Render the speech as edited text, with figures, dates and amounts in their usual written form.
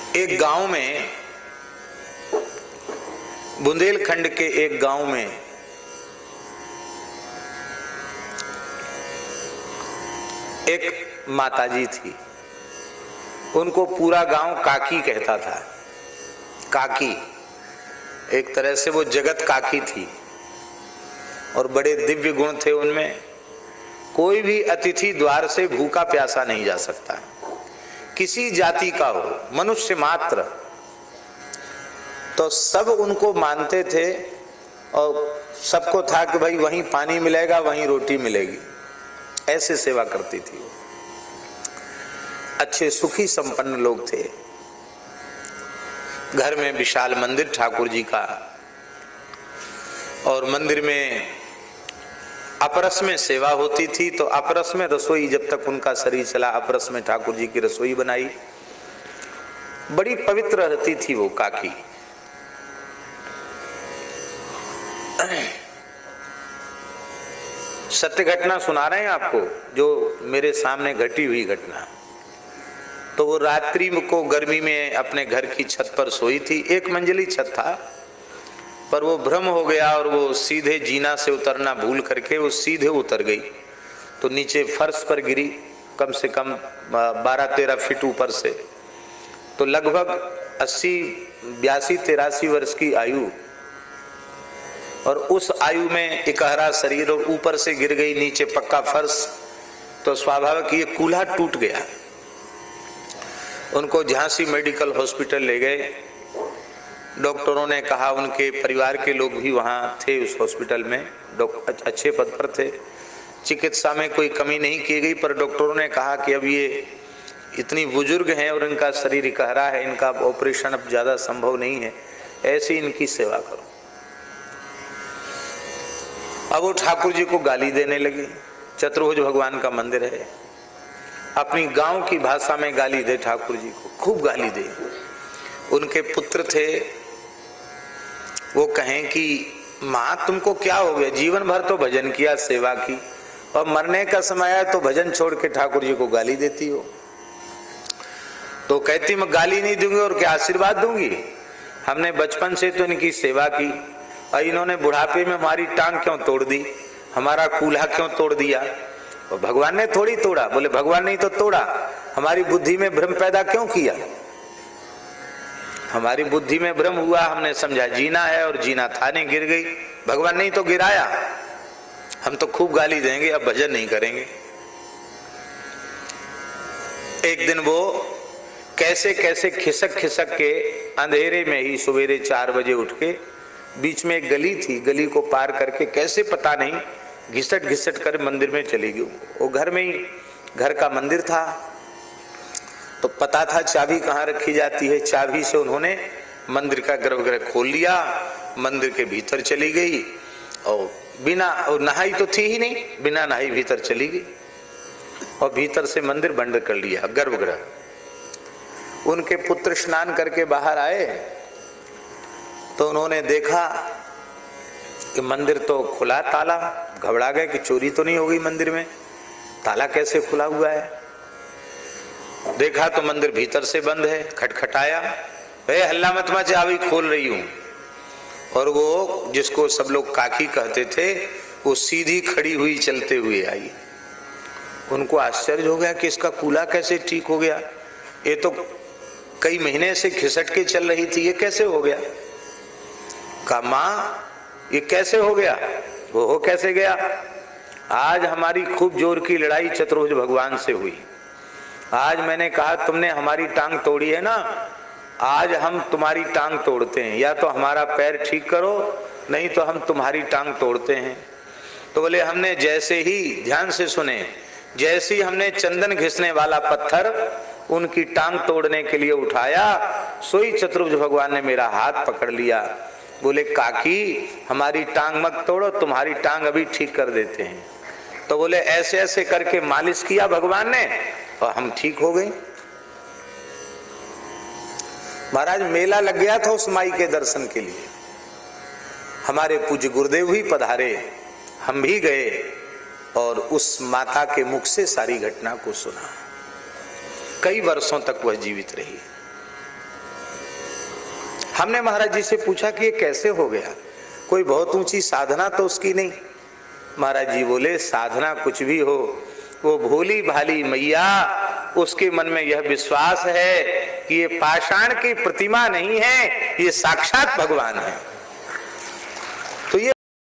एक गांव में, बुंदेलखंड के एक गांव में एक माताजी थी। उनको पूरा गांव काकी कहता था। काकी, एक तरह से वो जगत काकी थी और बड़े दिव्य गुण थे उनमें। कोई भी अतिथि द्वार से भूखा प्यासा नहीं जा सकता, किसी जाति का हो, मनुष्य मात्र, तो सब उनको मानते थे और सबको था कि भाई वहीं पानी मिलेगा, वहीं रोटी मिलेगी। ऐसे सेवा करती थी वो। अच्छे सुखी संपन्न लोग थे। घर में विशाल मंदिर ठाकुर जी का, और मंदिर में अपरस में सेवा होती थी, तो अपरस में रसोई, जब तक उनका शरीर चला अपरस में ठाकुर जी की रसोई बनाई। बड़ी पवित्र रहती थी वो काकी। सत्य घटना सुना रहे हैं आपको, जो मेरे सामने घटी हुई घटना। तो वो रात्रि को गर्मी में अपने घर की छत पर सोई थी। एक मंजिली छत था, पर वो भ्रम हो गया और वो सीधे जीना से उतरना भूल करके वो सीधे उतर गई, तो नीचे फर्श पर गिरी, कम से कम 12-13 फीट ऊपर से। तो लगभग 82-83 वर्ष की आयु, और उस आयु में इकहरा शरीर, और ऊपर से गिर गई, नीचे पक्का फर्श, तो स्वाभाविक ये कूल्हा टूट गया। उनको झांसी मेडिकल हॉस्पिटल ले गए। डॉक्टरों ने कहा, उनके परिवार के लोग भी वहाँ थे उस हॉस्पिटल में, अच्छे पद पर थे, चिकित्सा में कोई कमी नहीं की गई, पर डॉक्टरों ने कहा कि अब ये इतनी बुजुर्ग हैं और इनका शरीर इकहरा है, इनका ऑपरेशन अब ज़्यादा संभव नहीं है, ऐसे इनकी सेवा करो। अब वो ठाकुर जी को गाली देने लगी। चतुर्भुज भगवान का मंदिर है, अपनी गांव की भाषा में गाली दे ठाकुर जी को, खूब गाली दे। उनके पुत्र थे, वो कहें कि माँ तुमको क्या हो गया, जीवन भर तो भजन किया, सेवा की, और मरने का समय आया तो भजन छोड़ के ठाकुर जी को गाली देती हो। तो कहती मैं गाली नहीं दूंगी और क्या आशीर्वाद दूंगी, हमने बचपन से तो इनकी सेवा की, और इन्होंने बुढ़ापे में हमारी टांग क्यों तोड़ दी, हमारा कूल्हा क्यों तोड़ दिया। और भगवान ने थोड़ी तोड़ा। बोले भगवान नहीं तो तोड़ा, हमारी बुद्धि में भ्रम पैदा क्यों किया। हमारी बुद्धि में भ्रम हुआ, हमने समझा जीना है और जीना था नहीं, गिर गई। भगवान नहीं तो गिराया, हम तो खूब गाली देंगे, अब भजन नहीं करेंगे। एक दिन वो कैसे कैसे खिसक खिसक के अंधेरे में ही सवेरे 4 बजे उठ के, बीच में एक गली थी, गली को पार करके कैसे पता नहीं घिसट घिसट कर मंदिर में चली गई। वो घर में ही, घर का मंदिर था, तो पता था चाबी कहाँ रखी जाती है। चाबी से उन्होंने मंदिर का गर्भगृह खोल लिया, मंदिर के भीतर चली गई, और बिना, और नहाई तो थी ही नहीं, बिना नहाई भीतर चली गई, और भीतर से मंदिर बंद कर लिया, गर्भगृह। उनके पुत्र स्नान करके बाहर आए तो उन्होंने देखा कि मंदिर तो खुला, ताला। घबरा गए कि चोरी तो नहीं हो गई मंदिर में, ताला कैसे खुला हुआ है। देखा तो मंदिर भीतर से बंद है। खटखटाया, हल्ला मत मच, चाबी खोल रही हूं। और वो जिसको सब लोग काकी कहते थे, वो सीधी खड़ी हुई चलते हुए आई। उनको आश्चर्य हो गया कि इसका कूल्हा कैसे ठीक हो गया, ये तो कई महीने से खिसट के चल रही थी, ये कैसे हो गया। कहा माँ ये कैसे हो गया। वो हो कैसे गया, आज हमारी खूब जोर की लड़ाई चतुर्भुज भगवान से हुई। आज मैंने कहा तुमने हमारी टांग तोड़ी है ना, आज हम तुम्हारी टांग तोड़ते हैं, या तो हमारा पैर ठीक करो, नहीं तो हम तुम्हारी टांग तोड़ते हैं। तो बोले हमने जैसे ही, ध्यान से सुने, जैसे ही हमने चंदन घिसने वाला पत्थर उनकी टांग तोड़ने के लिए उठाया, सोई चतुर्भुज भगवान ने मेरा हाथ पकड़ लिया। बोले काकी हमारी टांग मत तोड़ो, तुम्हारी टांग अभी ठीक कर देते हैं। तो बोले ऐसे ऐसे करके मालिश किया भगवान ने और हम ठीक हो गए। महाराज मेला लग गया था उस माई के दर्शन के लिए। हमारे पूज्य गुरुदेव भी पधारे, हम भी गए और उस माता के मुख से सारी घटना को सुना। कई वर्षों तक वह जीवित रही। हमने महाराज जी से पूछा कि ये कैसे हो गया, कोई बहुत ऊंची साधना तो उसकी नहीं। महाराज जी बोले साधना कुछ भी हो, वो भोली भाली मैया, उसके मन में यह विश्वास है कि ये पाषाण की प्रतिमा नहीं है, ये साक्षात भगवान है।